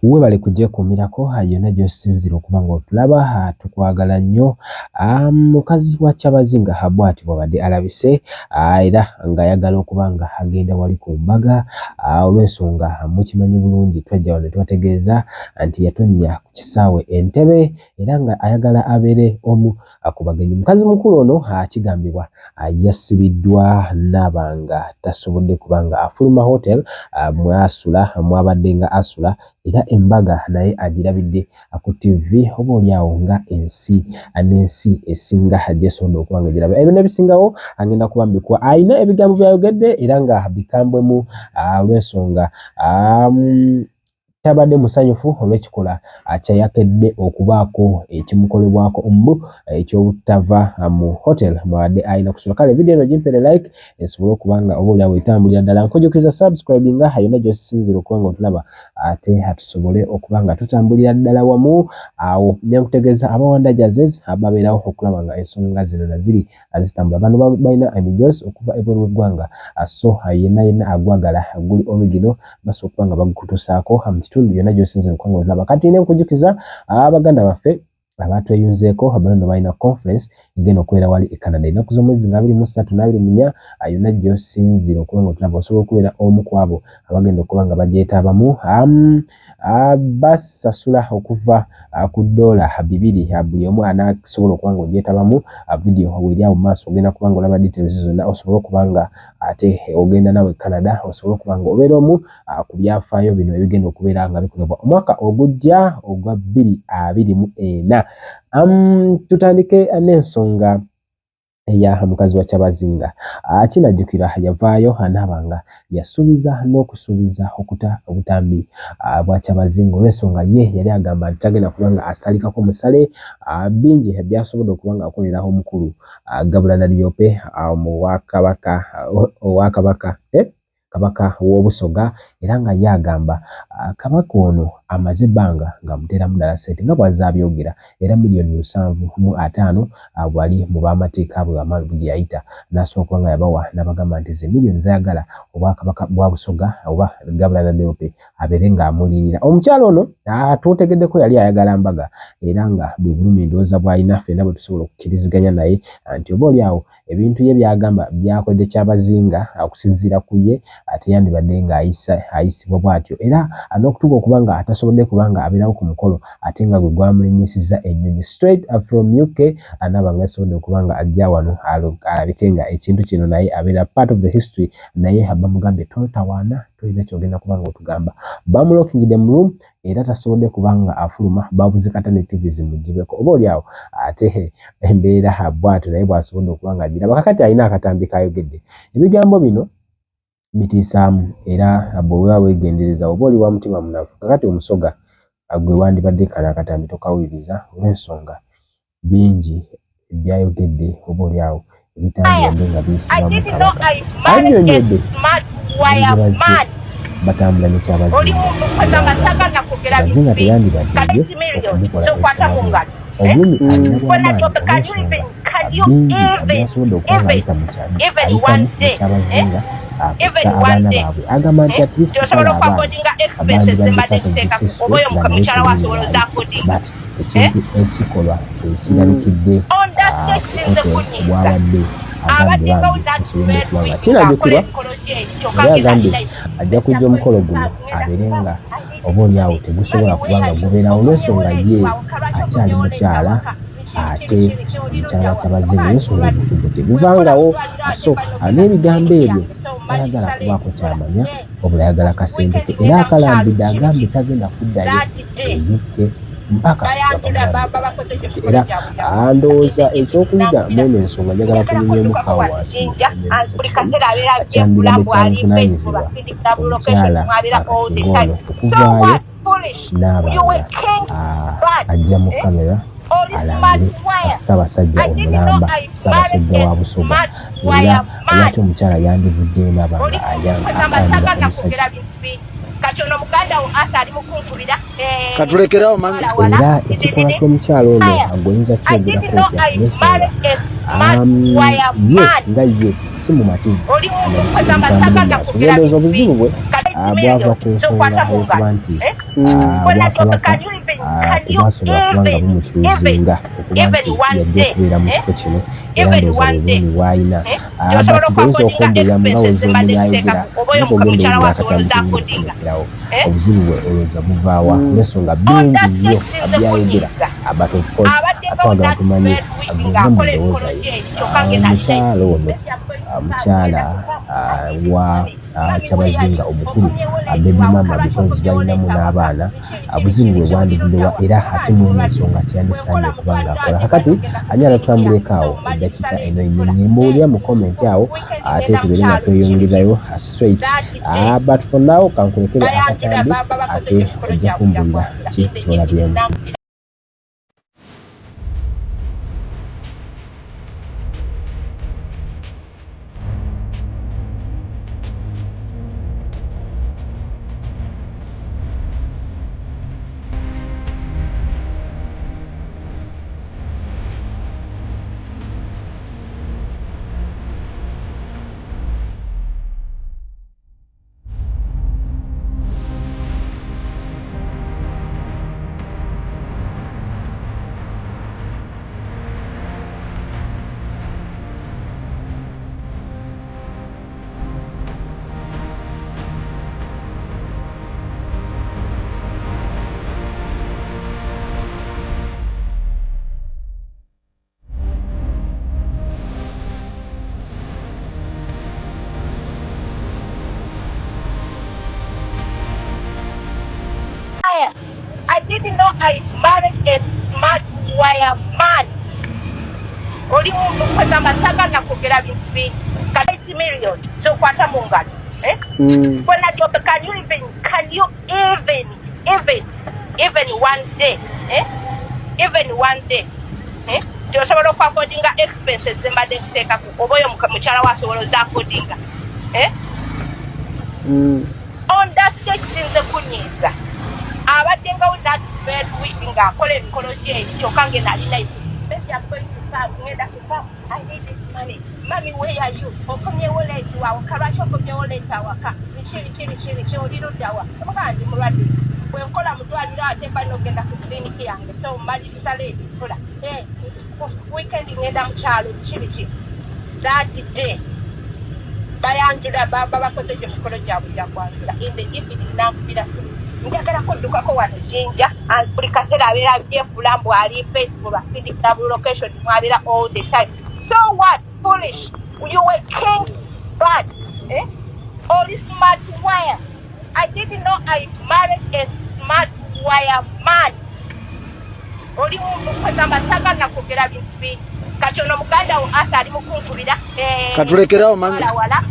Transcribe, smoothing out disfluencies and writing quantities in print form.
we bali kujje kumirako yonna gy'osinzira okuba ng'otulaba tukwagala nnyo. Mukazi wa Kyabazinga bw'ati bw'abadde alabise era ng'ayagala okuba nga agenda wali ku mbaga olw'ensonga mukimanyi bulungi twajja wano ne tubategeeza nti yatonnya ku kisaawe Entebbe era nga ayagala abeere omu ku bagenyi. Mukazi mukulu ono kigambibwa yassibiddwa n'abanga tasobodde kuba nga afuluma hotel mwasula mwabadde nga asula era embaga naye agirabidde ku TV oboolyawo nga n'ensi esinga gyesobodde okuba nga giraba. Ebyo n'ebisingawo agenda kuba mbikuwa. Ayina ebigambo byayogedde era nga bikambwemu olw'ensonga tabadde musanyufu olw'ekikola kyeyakedde okubaako ekimukolebwako mbu eky'obutava mu hotel mwabadde ayina kusula. Kale video eno gimpere like esobole okuba nga oboolyawo etambulira ddala. Nkujjukiza subscribinga yonna gy'osinzira okuba nga otulaba ate tusobole okuba nga tutambulira ddala wamu. Awo nekutegeeza abawanda Jazz babeerawo okulaba nga ensonga zino naziri zitambula. Bano balina emijoozi okuva ebweru w'eggwanga so yenna agwagala guli original basobola okuba nga bagukutusaako mu kitundu yonna gy'osinzira okuba nga otulaba. Kati nkujjukiza abaganda baffe abatweyunzeeko bano balina conference egenda okubeera wali e Canada ennaku z'omwezi nga 23 na 24 yonna gy'osinzira okuba nga otulaba osobola okubeera omu ku abo abagenda okuba nga bagyetaabamu. Basasula okuva ku $200 buli omu anasobola okuba nga ogyetabamu. Video weeri awo mu maaso ogenda kuba nga olaba details zonna osobola okuba nga ate ogenda nawe Canada osobola okuba nga obeera omu ku byafaayo bino ebigenda okubeera nga bikolebwa omwaka ogujja ogwa 2024. Tutandike n'ensonga eya mukazi wa Kyabazinga. Kinajjukira yavaayo n'abanga yasuubiza n'okusuubiza okuta obutambi bwa Kyabazinga olw'ensonga ye yali agamba nti tagenda kuba nga asalikako musale bingi byasobodde okuba nga akoleraho omukulu Gabula Nalyope Kabaka w'Obusoga era nga yagamba Kabaka ono amaze ebbanga nga muteeramu ddala ssente nga bw'azaabyogera era miliyoni 750 bwali mu b'amateeka bwe yayita n'asooka okuba nga yabawa n'abagamba nti ze miliyoni zayagala Obwakabaka bwa Busoga oba Gabula Nalyope abeere ng'amulirira. Omukyalo ono tutegeddeko yali ayagala mbaga era nga bwe bulumi endowooza bw'alina ffenna bwe tusobola okukkiriziganya naye nti oboolyawo ebintu ye byagamba byakodde Kyabazinga okusinziira ku ye ate yandibadde ng'ayisibwa bw'atyo era n'okutuuka okuba nga atasobodde kuba nga abeerawo ku mukolo ate nga gwe gwamulinyisizza ennyonyi straight from UK n'abanga asobodde okuba nga ajja wano alabike nga ekintu kino naye abeera part of the history naye bamugambye totawaana tolina kyogenda kuba nga otugamba. Bamulokingidde mu room era tasobodde kuba nga afuluma babuze kata ne TV zimugibeko oboolyawo ate embeera bw'atyo naye bw'asobodde okuba nga agiraba. Kakati alina akatambi kayogedde. Ebigambo bino bitiisaamu era bwe weba weegendereza oba oli wa mutima munafu. Kakati omusoga gwe wandibadde kano akatambi tokawuliriza olw'ensonga bingi byayogedde oboolyawo ebitambudde nga biyisibwamu Kabaka annyonnyodde batambula ne Kyabazinga. Kyabazinga teyandibadde okumukola ekitabula obulumi alina bw'amaanyi olw'ensonga bingi byasobodde okuba nga ayitamu Kyabazinga akussa abaana baabwe agamba nti at least kala abaana abandibadde but ekintu ekikolwa ekirabikidde bw'abadde agambye bambi esobodde okuba nga kinajjukirwa era agambye ajja kujja omukolo guno abeere nga oboolyawo tegusobola kuba nga gubeerawo olw'ensonga ye akyali mukyala ate omukyala wa Kyabazinga n'ensonga ebifudde tebivangawo so n'ebigambo ebyo tayagala kubaako kyamanya wabula ayagala kasente ke era akalambidde agambye tagenda kuddayo eyukke mpaka era ndowooza ekyokuyiga mweno ensonga njagala kunyumyamukawo wansi kyandibadde kyamuvunaanyizibwa omukyala akati ng'ono okuvaayo n'abanga ajja mu kamera alangire Ssaabasajja omulamba Ssaabasajja wa Busoga era lwaki omukyala yandivuddeyo n'abanga ayamba omusajja katulekerawo mami era ekikola ky'omukyalo ono agoyinza kyogerako n'ensonga ye nga ye si mu mativu anabisibitambule maaso gendooza obuzibu bwe bwava ku nsonga y'okuba nti Bwakabaka kubasoma kubanga bumukyuzinga okuba nti yajja okubeera mu kifo kino era ndowooza bwe buumi bw'alina batugayinza okwongerera mu lowooza omuntu ayogera nga bw'ogenda oyogera akatandika okukomekerawo obuzibu bwe olowooza buvaawa n'ensonga bingi nnyo byayogera but of course twagala tumanye agende mu ndowooza ye omukyalo ono omukyala wa Kyabazinga omukulu baby mama because balinamu n'abaana buzibu bwe bwandividewa era ate mu ensonga kyandisaanye okuba ng'akola kakati anyala tutambulekaawo eddakiika eno ennyonyi mbuulira mu comment awo ate tubeere nga tweyongerayo straight but for now kankulekere akatambi ate ojja kumbulira ki kyolabyemu. I didn't know I married a smart wire man. Oli muntu kweza masaga na kugera bintu bingi. 80 million. So kwata mungano. When I drop, can you even one day? Even one day. Josobola okwakodinga expenses zembadde ziteeka ku oboyo mukyala wasobola ozakodinga. On that stage sinze kunyiza. Abadde nga with that bed week ng'akola emikolo gye kyokka nge nalina maybe I'm going to start ngenda kufa I need this money. Mami, where are you? Okomyewo late wawaka lwaki okomyewo late awaka biki oliruddawa omugaa ndi mulwadde bwe nkola mutwaliro ate mba nogenda ku kiriniki yange so mmaliriza leeti kola weekend ngenda mu kyalo biki that day bayanjula baba bakoze gye mikolo gyabwe gyakwanjula in the evening nankubira njagala kuddukako wano Jinja buli kaseera abeera byefula mbu ali faithful akindikira buli location mwabeera all the time. So what? Foolish. You were king bad. All smart wire. I didn't know I married a smart wire man. Oli muntu kweza masaga na kugera bintu bingi. Kati ono muganda wo asa ali mukunkubira. Katulekerawo mami. Wala.